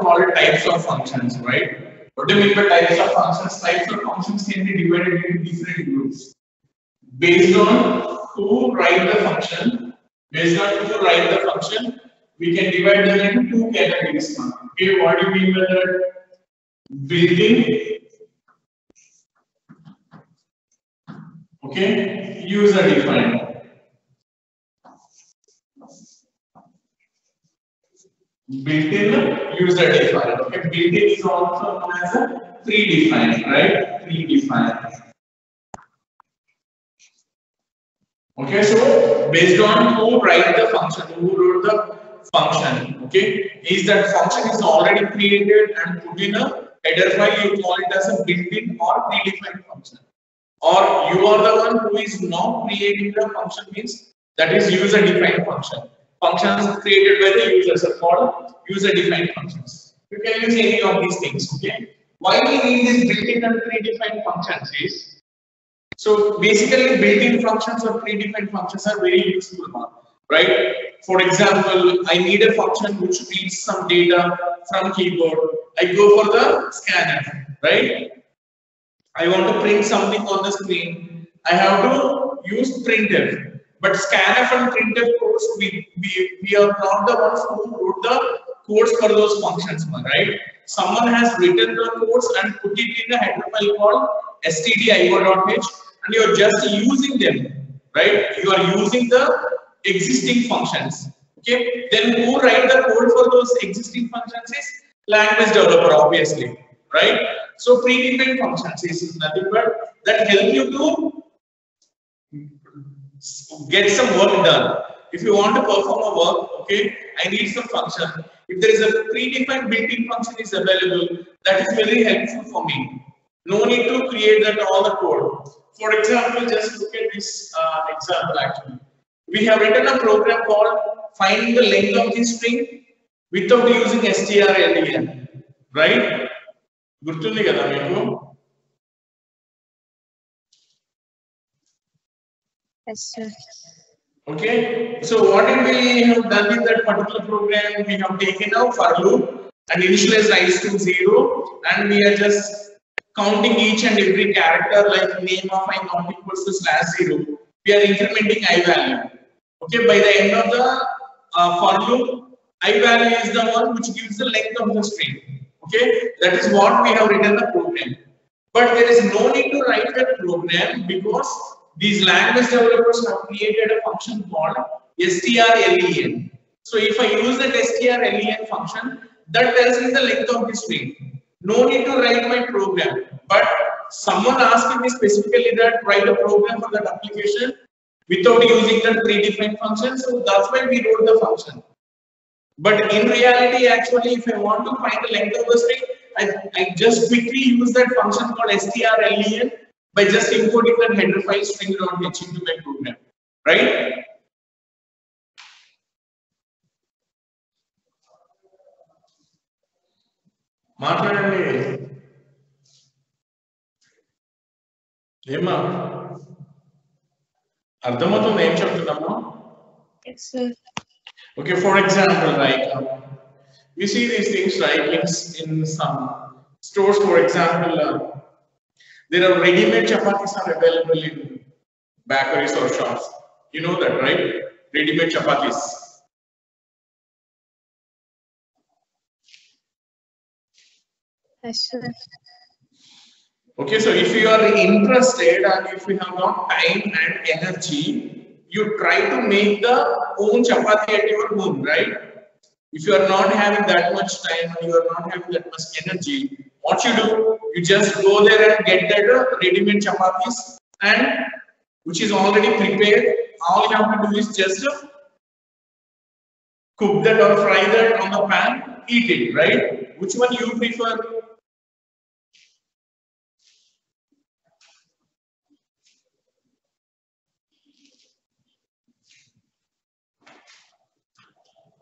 called types of functions, right? What do you mean by types of functions? Types of functions can be divided into different groups based on who write the function. Based on who write the function, we can divide them into two categories. Okay, what do you mean by that? Built-in, okay, user-defined. Built-in, user-defined. Okay, built-in is also known as a predefined, right? Predefined. Okay, so based on who write the function, who wrote the function, okay, is that function is already created and put in a header file, you call it as a built-in or predefined function. Or you are the one who is now creating the function, means that is user-defined function. Functions created by the users are called user-defined functions. You can use any of these things, okay. Why we need this built-in and predefined functions is, so basically built-in functions or predefined functions are very useful now, right? For example, I need a function which reads some data from keyboard. I go for the scanf, right? I want to print something on the screen. I have to use printf. But scanf and printf codes, we are not the ones who wrote the codes for those functions, right? Someone has written the codes and put it in a header file called stdio.h, and you are just using them, right? You are using the existing functions. Okay, then who write the code for those existing functions is language developer, obviously, right? So predefined functions is nothing but that help you to get some work done. If you want to perform a work, okay, I need some function. If there is a predefined built-in function is available, that is very helpful for me. No need to create that all the code. For example, just look at this example actually. We have written a program called finding the length of the string without using strlen, right? Gurtundi kada meeku? Yes, sir. Okay, so what we have done in that particular program, we have taken a for loop and initialize rise to 0, and we are just counting each and every character like name of I not equals to /0. We are incrementing I value. Okay, by the end of the for loop, I value is the one which gives the length of the string. Okay, that is what we have written the program. But there is no need to write that program because these language developers have created a function called strlen. So if I use that strlen function, that tells me the length of the string. No need to write my program. But someone asked me specifically that write a program for that application without using that predefined function. So that's why we wrote the function. But in reality, actually, if I want to find the length of the string, I just quickly use that function called strlen by just importing that header file string.h into my program, right? మాట్లాడండి ఏమా అర్థమవుతుంది ఏం చెప్తున్నాము? Yes, sir. Okay, for example, like we see these things like in some stores, for example, there are ready-made chapatis are available in bakeries or shops. You know that, right? Ready-made chapatis. Yes, sir. Okay, so if you are interested and if you have got time and energy, you try to make the own chapati at your home, right? If you are not having that much time and you are not having that much energy, what you do? You just go there and get that ready-made chapatis, and which is already prepared. All you have to do is just cook that or fry that on the pan, eat it, right? Which one you prefer?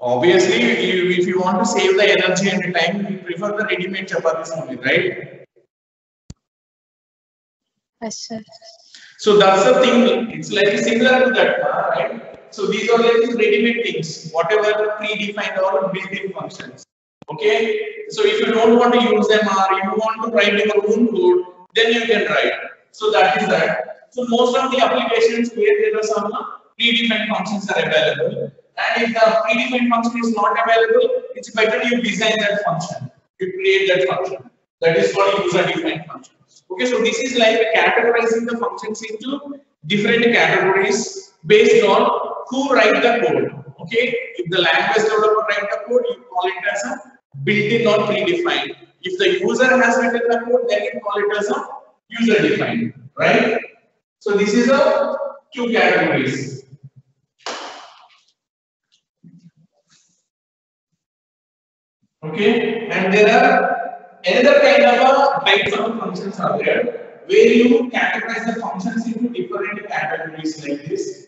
Obviously, if you want to save the energy and the time, you prefer the ready-made chapatis only, right? Yes, sir. So that's the thing. It's like similar to that, right? So these are like ready-made things, whatever predefined or built-in functions. Okay, so if you don't want to use them or you want to write your own code, then you can write. So that is that. So most of the applications where there are some predefined functions are available, and if the predefined function is not available, it's better you design that function, you create that function. That is called user-defined function. Okay, so this is like categorizing the functions into different categories based on who write the code. Okay, if the language developer write the code, you call it as a built-in or predefined. If the user has written the code, then you call it as a user-defined, right? So this is a two categories. Okay, and there are another kind of types of functions are there where you categorize the functions into different categories like this,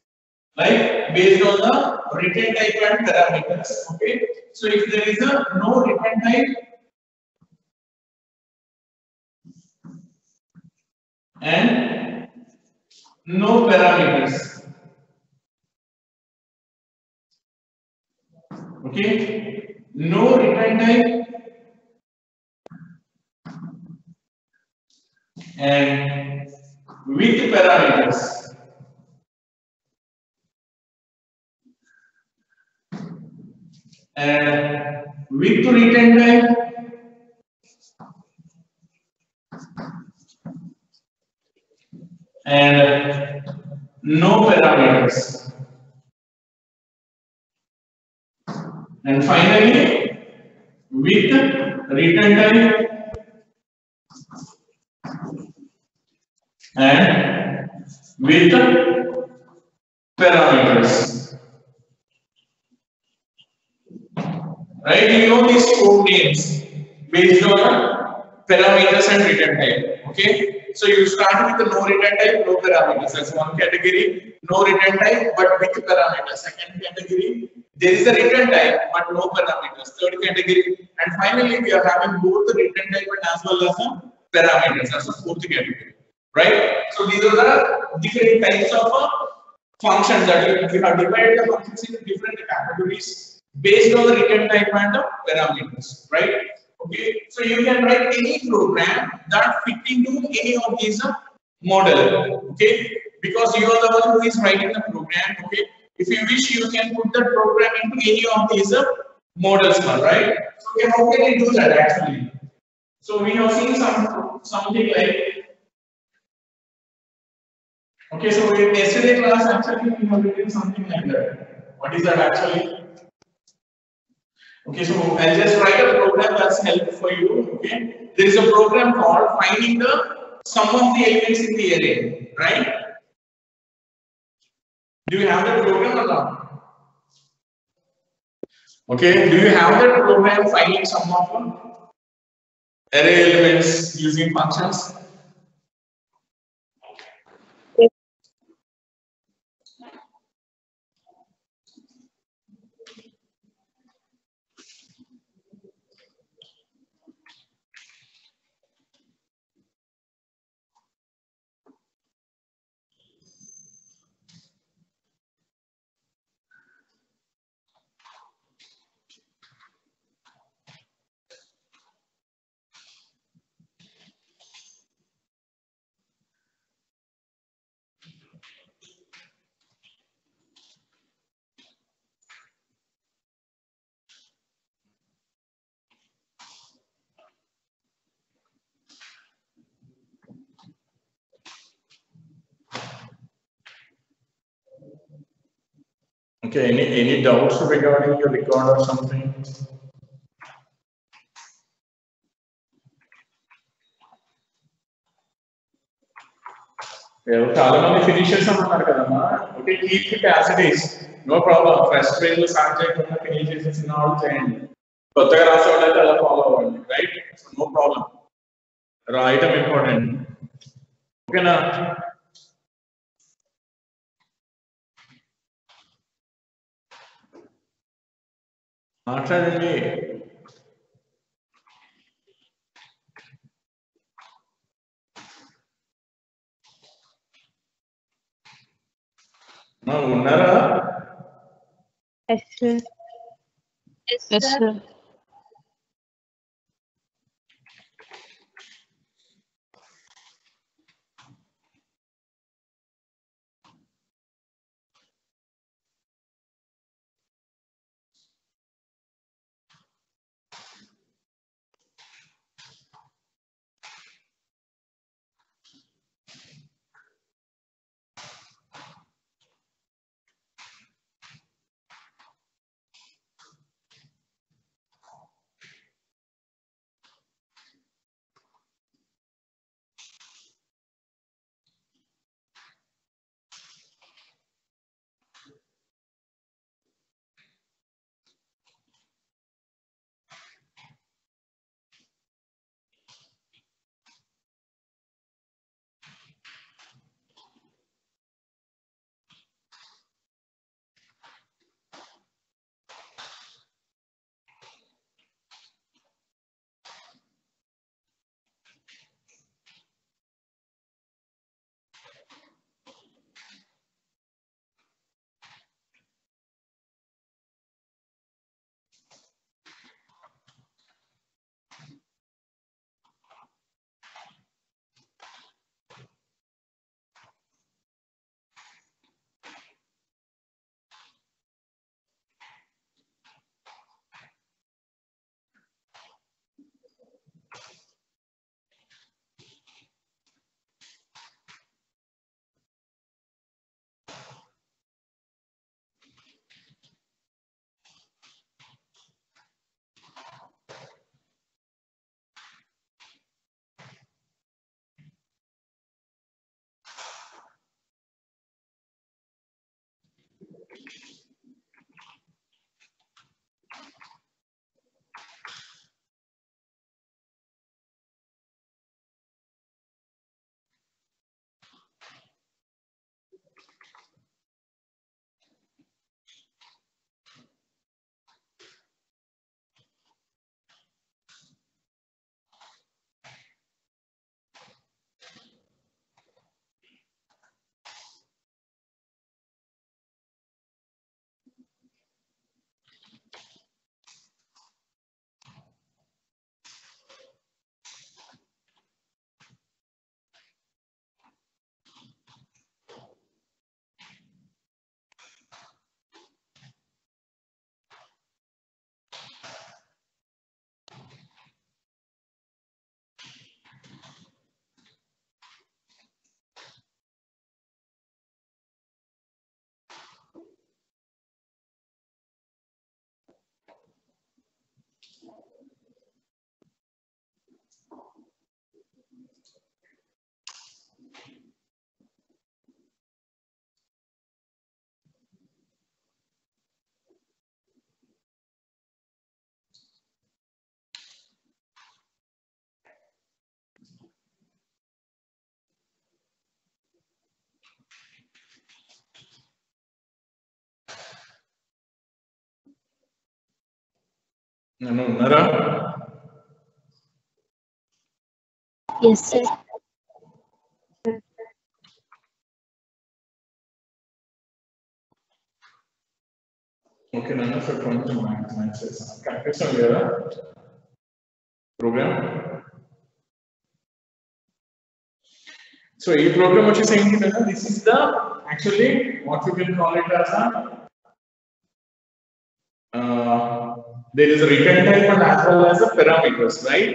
like based on the return type and parameters. Okay, so if there is a no return type and no parameters. Okay, no return type and with parameters. And with return type and no parameters. And finally, with return type and with parameters. Right? You know these code names based on parameters and return type. Okay? So you start with the no return type, no parameters. That's one category. No return type, but with parameters. Second category, there is a return type, but no parameters. Third category, and finally we are having both the return type and as well as the parameters. That's the fourth category. Right? So these are the different types of functions that we have divided the functions into different categories based on the return type and the parameters, right? Okay, so you can write any program that fit into any of these model, okay? Because you are the one who is writing the program, okay? If you wish, you can put the program into any of these models, right? So okay, how can you do that actually? So we have seen something like, okay, so in yesterday class actually we have written something like that. What is that actually? Okay, so I'll just write a program that's helpful for you. Okay, there is a program called finding the sum of the elements in the array, right? Do you have that program or not? Okay, do you have that program finding sum of array elements using functions? Okay, any doubts regarding your record or something? చాలా మంది finish చేస్తామన్నారు కదమ్మా. Okay, keep it as it is, no problem. First page లో start చేయకుండా finish చేసేసిన వాళ్ళు చేయండి. కొత్తగా రాసేవాళ్ళు అయితే అలా ఫాలో అవ్వండి, రైట్? సో నో ప్రాబ్లం, రాయటం ఇంపార్టెంట్. ఓకేనా? మాట్లాడండి. ఉన్నారా? Yes, sir. Yes, sir. నన్ను ఉన్నారా? Yes, sir. ఓకే నాన్న, సార్ కొంచెం మ్యాథ్స్ చేస్తాను. కనిపిస్తుంది కదా ప్రోగ్రామ్? సో ఈ ప్రోగ్రామ్ వచ్చేసి ఏంటంటే, this is the actually what you can call it as there is a written type and as well as a parameters, right?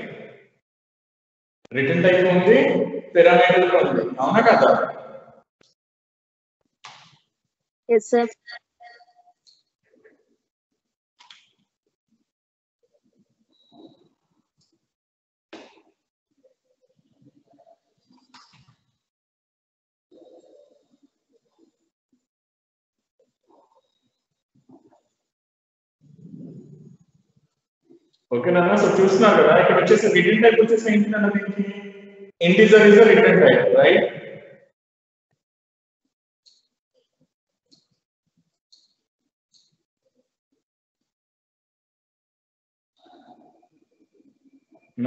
Written type ఉంది, parameter ఉంది, అవునా కదా? Yes, sir. ఓకే నాన్న, so చూస్తున్నారు కదా ఇక్కడ వచ్చేసి రిటర్న్ టైప్ వచ్చేసి ఏంటంటే దీనికి integer is the return type, right?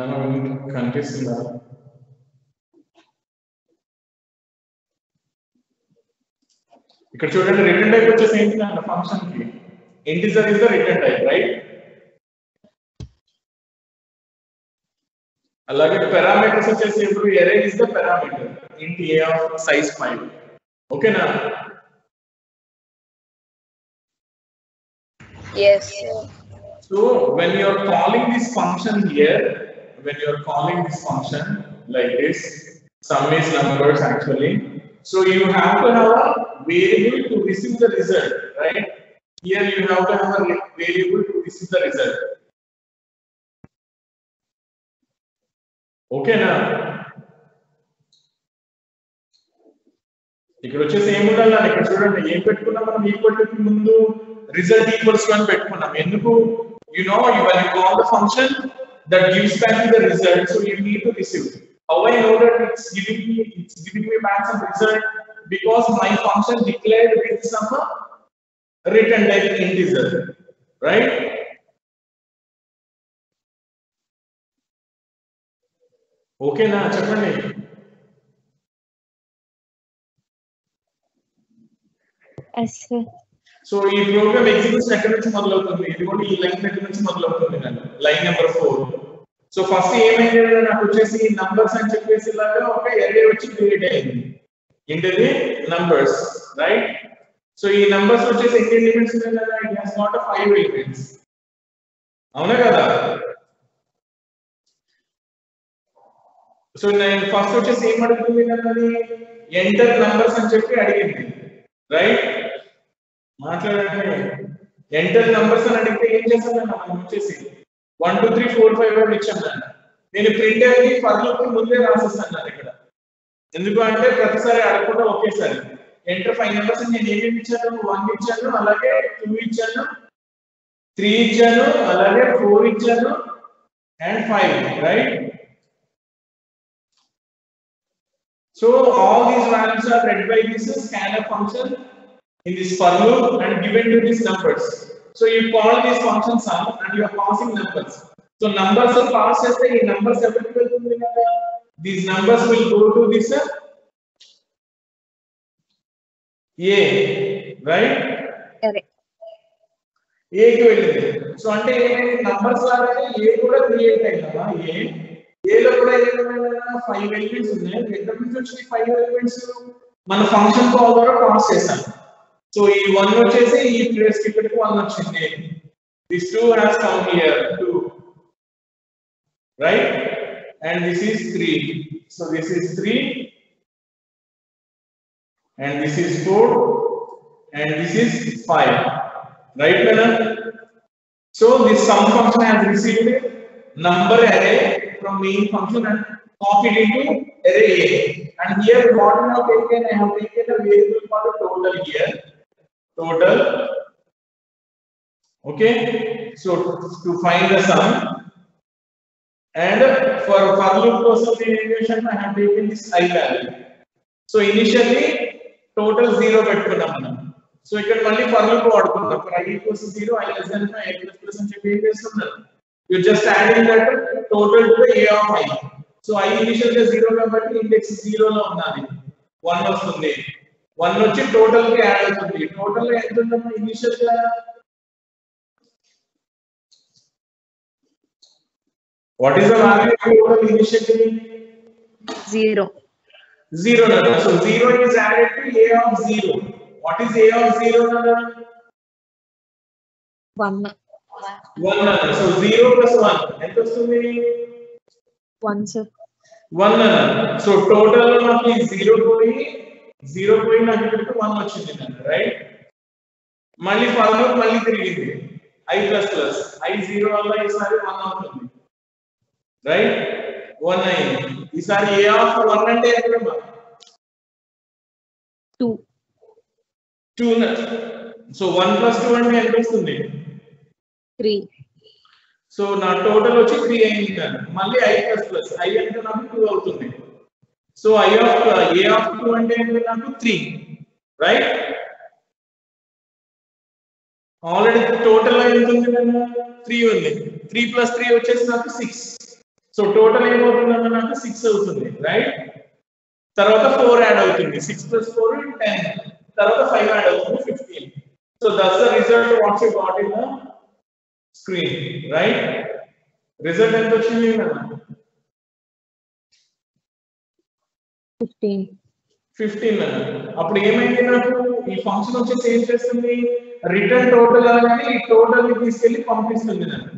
నాన్న కనిపిస్తుందా? ఇక్కడ చూడండి, రిటర్న్ టైప్ వచ్చేసి ఏంటంటే ఫంక్షన్ కి integer is the return type, right? అలాగే పారామీటర్స్ వచ్చేసి ఇప్పుడు array is the parameter int a of size 5. ఓకేనా? Yes. So when you are calling this function here, when you are calling this function like this, sum is numbers actually. So you have to have a variable to receive the result, right? Here you have to have a variable to receive the result. ఓకేనా? ఇక్కడ వచ్చేసి ఏముండాలి, ఇక్కడ చూడండి ఏం పెట్టుకున్నాం మనం, equal to ముందు రిజల్ట్ ఈక్వల్స్ టు అని పెట్టుకున్నాం. ఎందుకు? You know when you call the function that gives back the result, so you need to receive. How I know that it's giving me back some result? Because my function declared with some return type integer, right? ఓకేనా? చెప్పండి. Yes, sir. So ఈ program execution ఎక్కడి నుంచి మొదలవుతుంది? ఇది కూడా ఈ line దగ్గర నుంచి మొదలవుతుంది, లైన్ నెంబర్ 4. సో ఫస్ట్ ఏమైంది, నాకు వచ్చేసి నంబర్స్ అని చెప్పేసి ఇలాగా ఒక ఎరే వచ్చి క్రియేట్ అయింది. ఏంటిది? Numbers, right? సో ఈ నంబర్స్ వచ్చేసి ఎన్ని ఎలిమెంట్స్ ఉన్నాయి కదా? ఇట్ హస్ గాట్ 5 ఎలిమెంట్స్, అవునా కదా? సో నేను ఫస్ట్ వచ్చేసి ఏం అడుగుతుంది కదండి, ఎంటర్ నంబర్స్ అని చెప్పి అడిగింది, రైట్? మాట్లాడండి. ఎంటర్ నంబర్స్ అని అడిగితే ఏం చేస్తాను మనం వచ్చేసి 1 2 3 4 5 అని ఇచ్చాను. నేను ప్రింటర్ ని ఫర్ లూప్ ముందే రాసేస్తాను ఇక్కడ. ఎందుకు అంటే ప్రతిసారి అడగకుండా ఒకేసారి ఎంటర్ 5 నంబర్స్ నేను ఏమేమి ఇచ్చాను? 1 ఇచ్చాను, అలాగే 2 ఇచ్చాను, 3 ఇచ్చాను, అలాగే 4 ఇచ్చాను and 5, right? So all these values are read by this scanf function in this for loop and given to these numbers. So you call this function sum and you are passing numbers. So numbers are passed as the numbers available to me. These numbers will go to this a, right? Correct. A కి వెళ్ళింది. So అంటే ఏమైంది, numbers లాగానే a కూడా create అయ్యిందా? a లో కూడా ఏమైనా 5 ఎలిమెంట్స్ ఉన్నాయి. ఎక్కడి నుంచి వచ్చి 5 ఎలిమెంట్స్ మన ఫంక్షన్ కాల్ ద్వారా పాస్ చేసాం. సో ఈ 1 వచ్చేసి ఈ ప్లేస్ కి ఇక్కడికి 1 వచ్చింది. This 2 has come here 2, right? And this is 3. So this is 3 and this is 4 and this is 5, right madam? So this sum function has received number array from main function and copied into array A. And here what I have taken a variable called total here. Total. Okay. So to find the sum, and for loop process evaluation I have taken this I value. So initially total 0 పెట్టుకున్నాం మనం. So ఇక్కడ మళ్ళీ for loop వాడుకుందాం. For I equals 0, I less than 5, I plus అని చెప్పి ఏం చేస్తున్నాం? you're just adding that total to the a of I. So I initial గా 0 కాబట్టి ఇండెక్స్ 0 లో ఉన్నది 1 వస్తుంది. 1 వచ్చి టోటల్ కి యాడ్ అవుతుంది. టోటల్ లో ఎంత ఉందమ్మా ఇనిషియల్ గా? What is the value of total initially? 0. 0 nada. So 0 is added to a of 0. What is a of 0 nada? 1. 1 nada. So 0 plus 1 ఎంత వస్తుంది? 1 sir. 1 nada. So total లో నాకు 0 పోయి నాకు ఇక్కడికి 1 వచ్చింది నన్ను, రైట్? మళ్ళీ ఫార్ములా మళ్ళీ తిరిగింది. I plus plus I 0 వల్ల ఈసారి 1 అవుతుంది, రైట్? 1 అయింది. ఈసారి a of 1 అంటే ఎక్కడమ్మా? 2. 2. సో 1 plus 2 అంటే ఎంత వస్తుంది? 3. సో నా టోటల్ వచ్చి 3 అయింది కదా. మళ్ళీ I plus plus I అంటే నాకు 2 అవుతుంది. సో a of 2 అంటే నాకు 3, రైట్? ఆల్రెడీ టోటల్ ఎంత ఉంది కదా? 3 ఉంది. 3 plus 3 వచ్చేసి నాకు 6. సో టోటల్ ఏమవుతుందన్న నాకు 6 అవుతుంది, రైట్? తర్వాత 4 యాడ్ అవుతుంది. 6 plus 4 10. తర్వాత 5 యాడ్ అవుతుంది 15. So that's the result what you got in the screen, right? Result ఎంత వచ్చింది కదా? 15 అప్పుడు ఏమైంది నాకు? ఈ ఫంక్షన్ వచ్చేసి ఏం చేస్తుంది? రిటర్న్ టోటల్ అనేది ఈ టోటల్ ని తీసుకెళ్లి పంపిస్తుంది నాకు.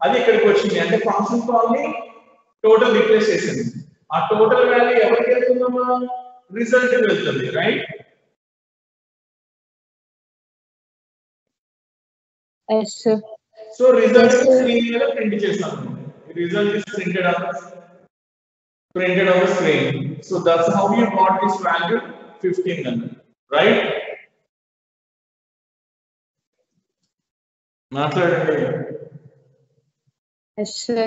అది ఇక్కడికి వచ్చింది. అంటే ఫంక్షన్ కాల్ ని టోటల్ రిప్లేస్ చేసింది. ఆ టోటల్ వాల్యూ ఎవరికి వెళ్తుందమ్మా? రిజల్ట్ కి వెళ్తుంది, right? Yes sir. So result screen మీద ప్రింట్ చేస్తాను. Result is printed on the screen. So that's how you got this value 15, right? మాట్లాడండి. Yes sir.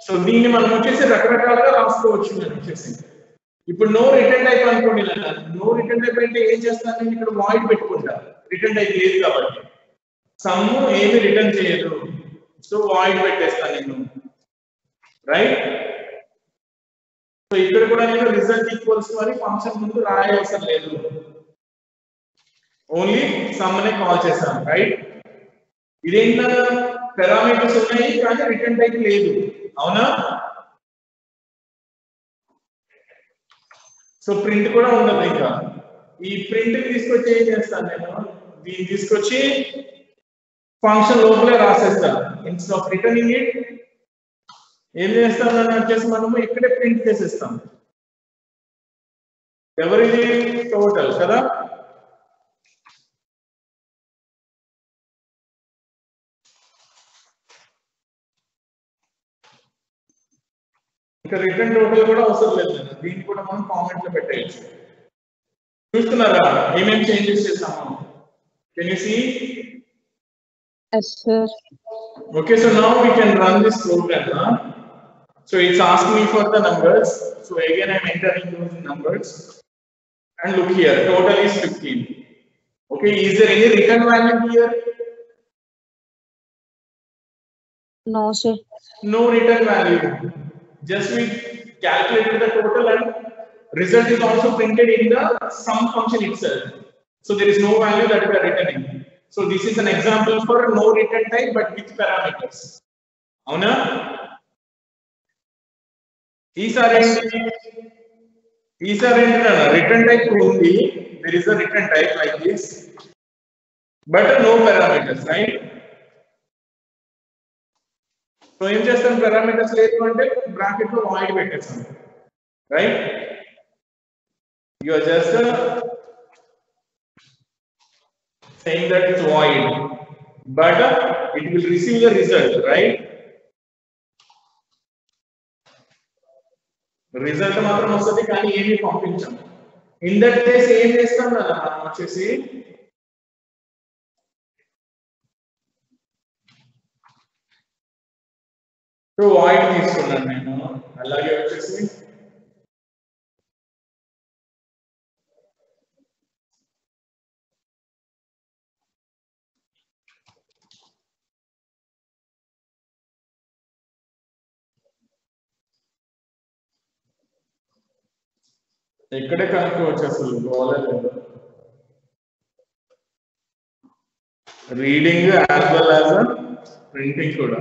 సో దీన్ని మనం వచ్చేసి రకరకాలుగా రాసుకోవచ్చు. నేను వచ్చేసి ఇప్పుడు నో రిటర్న్ టైప్ అనుకోండి. నో రిటర్న్ టైప్ అంటే ఏం చేస్తాను? నేను ఇక్కడ వాయిడ్ పెట్టుకుంటా. రిటర్న్ టైప్ లేదు కాబట్టి సమ్ ఏమి రిటర్న్ చేయదు. సో వాయిడ్ పెట్టేస్తాను నేను, రైట్? సో ఇక్కడ కూడా నేను రిజల్ట్ ఈక్వల్స్ అని ఫంక్షన్ ముందు రాయవసరం లేదు. ఓన్లీ సమ్ నే కాల్ చేస్తాను, రైట్? ఇదేంటా? పారామీటర్స్ ఉన్నాయి కానీ రిటర్న్ టైప్ లేదు, అవునా? సో ప్రింట్ కూడా ఉండదు. ఇంకా ఈ ప్రింట్ తీసుకొచ్చి ఏం చేస్తాను నేను? దీన్ని తీసుకొచ్చి ఫంక్షన్ లోపలే రాసేస్తాను. ఇన్స్టెడ్ ఆఫ్ రిటర్నింగ్ ఇట్ ఏం చేస్తామని వచ్చేసి మనము ఇక్కడే ప్రింట్ చేసేస్తాం. ఎవరిది? టోటల్ కదా. ఇంకా రిటర్న్ టోటల్ కూడా అవసరం లేదు. దీన్ని కూడా మనం కామెంట్ లో పెట్టేయచ్చు. చూస్తున్నారా ఏమేమి చేంజెస్ చేసాము? Can you see? Yes sir. Okay, so now we can run this program. So it's asking me for the numbers. So again I'm entering those numbers. And look here, total is 15. Okay, is there any return value here? No sir. No return value. Just we calculated the total and result is also printed in the sum function itself. So there is no value that we are returning. So this is an example for no return type but with parameters. Avuna? ఈసారి return type ఉంది. There is a return type like this, but no parameters, right? So ఏం చేస్తాం? parameters లేదు అంటే bracket లో void పెట్టేస్తాం, right? You are just saying that it's void, but it will receive the result, right? Result మాత్రం వస్తుంది కానీ ఏమీ పంపించాం. ఇన్ దట్ కేస్ ఏం చేస్తాం కదా మనం వచ్చేసి వాయిడ్ తీసుకున్నాను నేను. అలాగే వచ్చేసి ఇక్కడే కనుక్కోవచ్చు అసలు గోలేదు reading as well as printing కూడా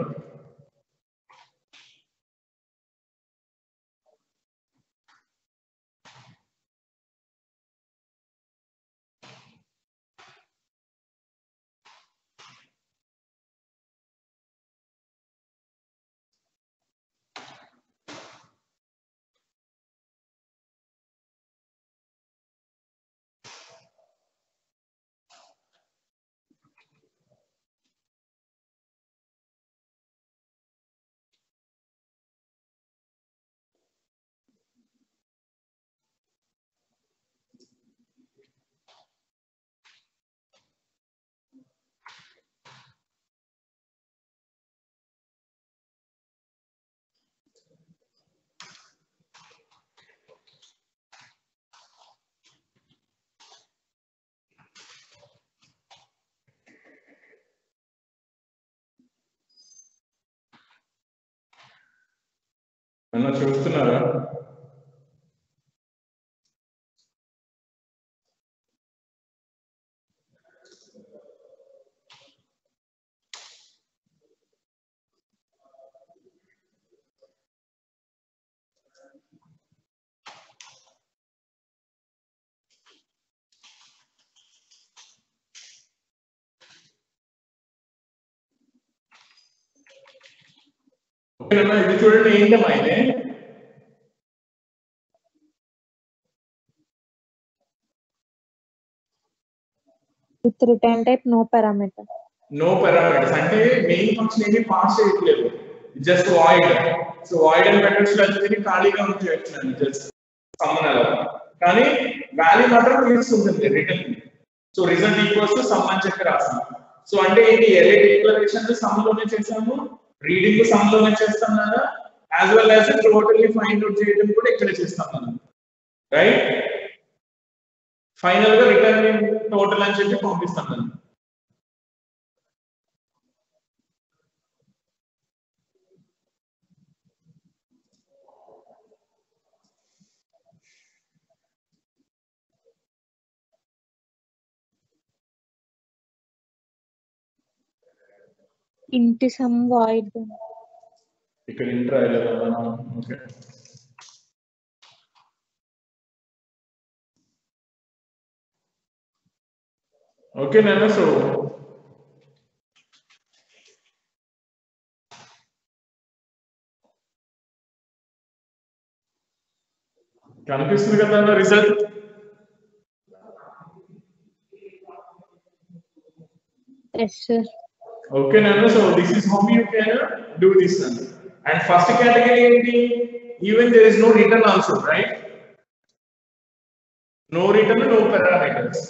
అన్న చూస్తున్నారా ఓకేనా ఇది చూడండి ఏంటమ్మా ఇది with return type no parameter. No parameters అంటే మెయిన్ ఫంక్షన్ ఏమి పాస్ చేయట్లేదు just void so void and methods అనేది ఖాళీగా ఉంచేయచ్చు జస్ట్ సమ్మన్ అలా కానీ వాల్యూ మాత్రం తీసుకుంటుంది return so result equals to some అని చెప్పి రాసాము సో అంటే ఏంటి ఎర్లీ డిక్లరేషన్ సమ్ లోనే చేసాము రీడింగ్ సమ్ లోనే చేస్తాం కదా as well as totally find out చేయడం కూడా ఇక్కడే చేస్తాం మనం రైట్ ఫైనల్ గా రిటర్న్ టోటల్ అని చెప్పి పంపిస్తాం మనం Into some void. ఇక్కడ ఇంటర్ అయ్యలేదా ఓకే ఓకే నాన్న సో కనిపిస్తుంది కదా result Yes, sir. Okay, Nana. So this is how you can do this one. And first category enti even there is no return also, right? No return, no parameters.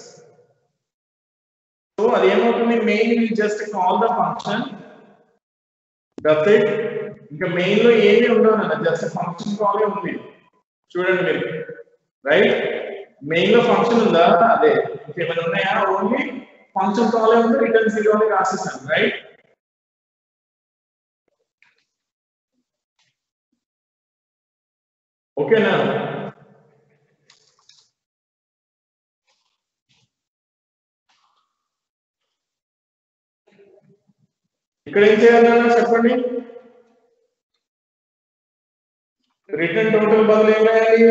So ademoutundi main we just call the function. That's it. Inka main lo emi undadu nana just function call e undi. Chudandi meer. Right? Main lo function unda ade inka unnaya only function call e undi return 0 ani rasesam, right? Okay now. ఇక్కడ ఏం చేయాలన్నా చెప్పండి return total బదులు ఏం రాయాలి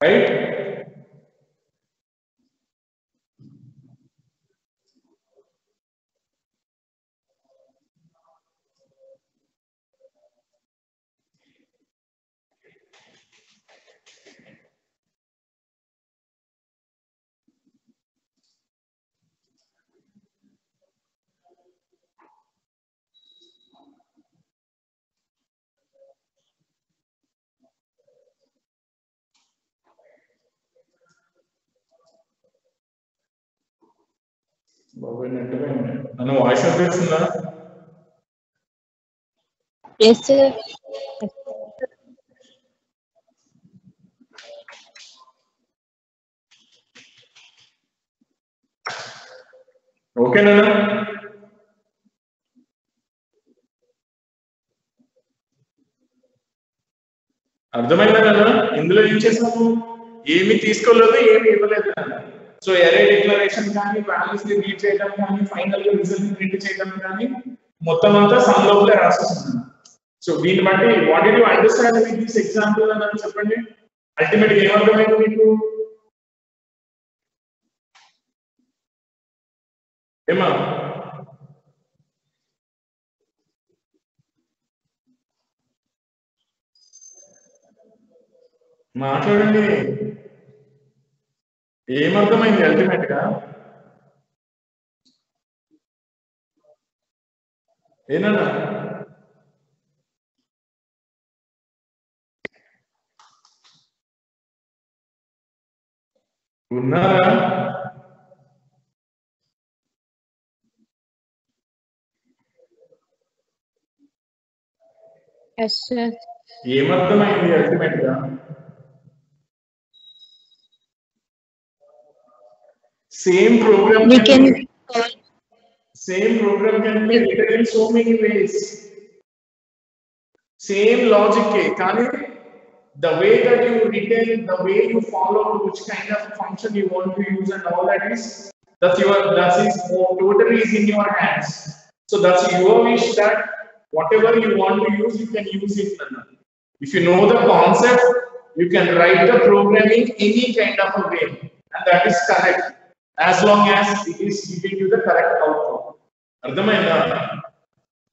right బాబు net నన్ను voice అనిపిస్తుందా Yes, sir. Okay నాన్న, అర్థమైందా నాన్న? ఇందులో ఏం చేసాము, ఏమి తీసుకోలేదు, ఏమి ఇవ్వలేదు నాన్న. సో ఎరే డిక్లరేషన్ కానీ, వాల్యూస్ ని రీడ్ చేయడం కానీ, ఫైనల్ రిజల్ట్ ప్రింట్ చేయడం కానీ, మొత్తం అంతా సమ్ లోపలే రాసేస్తున్నాను. సో దీన్ని బట్టి what did you understand with this example అని చెప్పండి. అల్టిమేట్ గా ఏమర్థమైంది మీకు? ఏమా మాట్లాడండి, ఏమర్థమైంది అల్టిమేట్ గా? ఏనన్నా ఉన్నారా? Yes, sir. ఏమర్థమైంది అల్టిమేట్ గా? Same program We can can be written in so many ways. Same logic, కానీ the way that you written, the way you follow, which kind of function you want to use and all that is totally is in your hands. So that's your wish that whatever you want to use, you can use it. If you know the concept, you can write the programming any kind of a way, and that is correct as long as it is giving you the correct output. అర్థమైందా?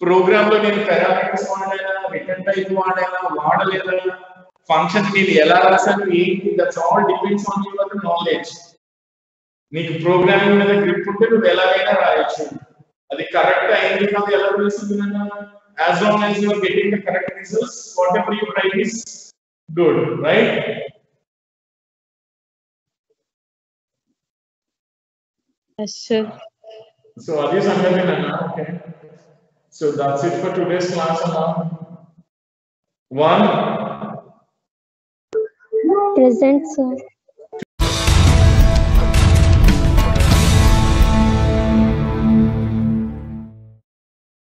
Programme లో నేను parameters వాడాలా, return type వాడలేదా, function నేను ఎలా రాసాను ఏంటి, that's all depends on your knowledge. నీకు programming మీద గ్రిప్ ఉంటే నువ్వు ఎలాగైనా రాయొచ్చు. అది కరెక్ట్ అయింది కాదు ఎలా తెలుస్తుంది అన్న? As long as you are getting the correct results, whatever you write is good, right? Yes, sir. So adi sangathi nanna. Okay, so that's it for today's class. One Present, sir.